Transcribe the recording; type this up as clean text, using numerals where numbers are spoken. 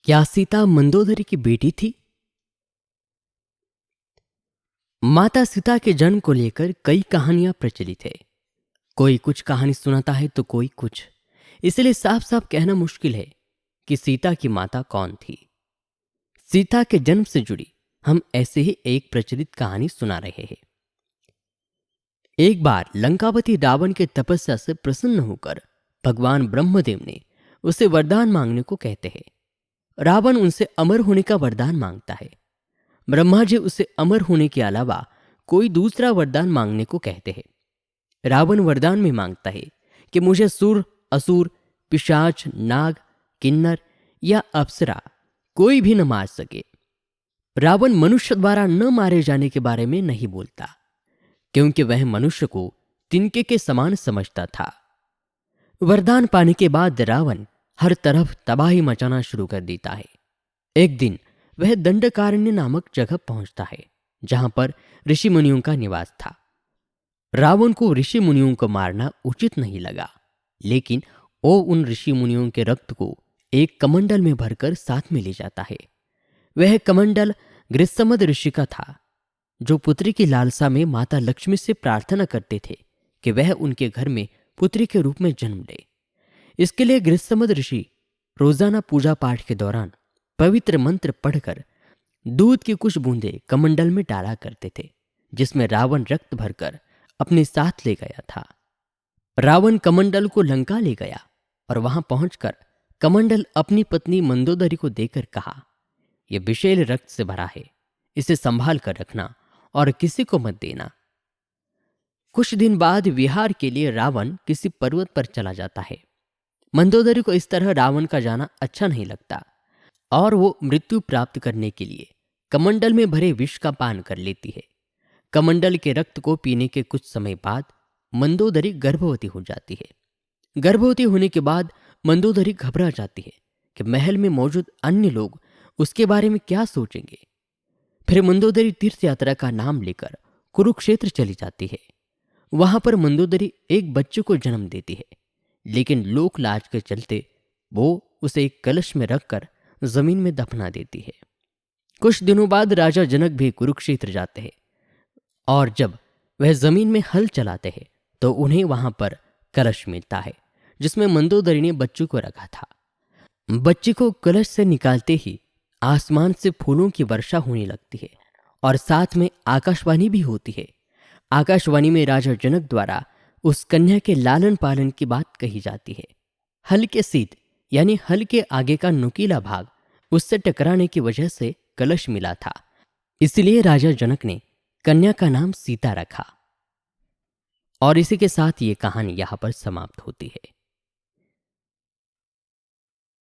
क्या सीता मंदोदरी की बेटी थी? माता सीता के जन्म को लेकर कई कहानियां प्रचलित है। कोई कुछ कहानी सुनाता है तो कोई कुछ। इसलिए साफ साफ कहना मुश्किल है कि सीता की माता कौन थी। सीता के जन्म से जुड़ी हम ऐसे ही एक प्रचलित कहानी सुना रहे हैं। एक बार लंकापति रावण के तपस्या से प्रसन्न होकर भगवान ब्रह्मदेव ने उसे वरदान मांगने को कहते हैं। रावण उनसे अमर होने का वरदान मांगता है। ब्रह्मा जी उसे अमर होने के अलावा कोई दूसरा वरदान मांगने को कहते हैं। रावण वरदान में मांगता है कि मुझे सुर, असुर, पिशाच, नाग, किन्नर या अप्सरा कोई भी न मार सके। रावण मनुष्य द्वारा न मारे जाने के बारे में नहीं बोलता, क्योंकि वह मनुष्य को तिनके के समान समझता था। वरदान पाने के बाद रावण हर तरफ तबाही मचाना शुरू कर देता है। एक दिन वह दंडकारण्य नामक जगह पहुंचता है, जहां पर ऋषि मुनियों का निवास था। रावण को ऋषि मुनियों को मारना उचित नहीं लगा, लेकिन वो उन ऋषि मुनियों के रक्त को एक कमंडल में भरकर साथ में ले जाता है। वह कमंडल गृत्समद ऋषि का था, जो पुत्री की लालसा में माता लक्ष्मी से प्रार्थना करते थे कि वह उनके घर में पुत्री के रूप में जन्म ले। इसके लिए गृत्समद ऋषि रोजाना पूजा पाठ के दौरान पवित्र मंत्र पढ़कर दूध की कुछ बूंदें कमंडल में डाला करते थे, जिसमें रावण रक्त भरकर अपने साथ ले गया था। रावण कमंडल को लंका ले गया और वहां पहुंचकर कमंडल अपनी पत्नी मंदोदरी को देकर कहा, यह विषैल रक्त से भरा है, इसे संभाल कर रखना और किसी को मत देना। कुछ दिन बाद विहार के लिए रावण किसी पर्वत पर चला जाता है। मंदोदरी को इस तरह रावण का जाना अच्छा नहीं लगता और वो मृत्यु प्राप्त करने के लिए कमंडल में भरे विष का पान कर लेती है। कमंडल के रक्त को पीने के कुछ समय बाद मंदोदरी गर्भवती हो जाती है। गर्भवती होने के बाद मंदोदरी घबरा जाती है कि महल में मौजूद अन्य लोग उसके बारे में क्या सोचेंगे। फिर मंदोदरी तीर्थ यात्रा का नाम लेकर कुरुक्षेत्र चली जाती है। वहां पर मंदोदरी एक बच्चे को जन्म देती है, लेकिन लोक लाज के चलते वो उसे एक कलश में रखकर जमीन में दफना देती है। कुछ दिनों बाद राजा जनक भी कुरुक्षेत्र जाते हैं और जब वह जमीन में हल चलाते हैं तो उन्हें वहां पर कलश मिलता है, जिसमें मंदोदरी ने बच्चों को रखा था। बच्चे को कलश से निकालते ही आसमान से फूलों की वर्षा होने लगती है और साथ में आकाशवाणी भी होती है। आकाशवाणी में राजा जनक द्वारा उस कन्या के लालन पालन की बात कही जाती है। हल के सीध यानी हल के आगे का नुकीला भाग उससे टकराने की वजह से कलश मिला था, इसलिए राजा जनक ने कन्या का नाम सीता रखा। और इसी के साथ ये कहानी यहां पर समाप्त होती है।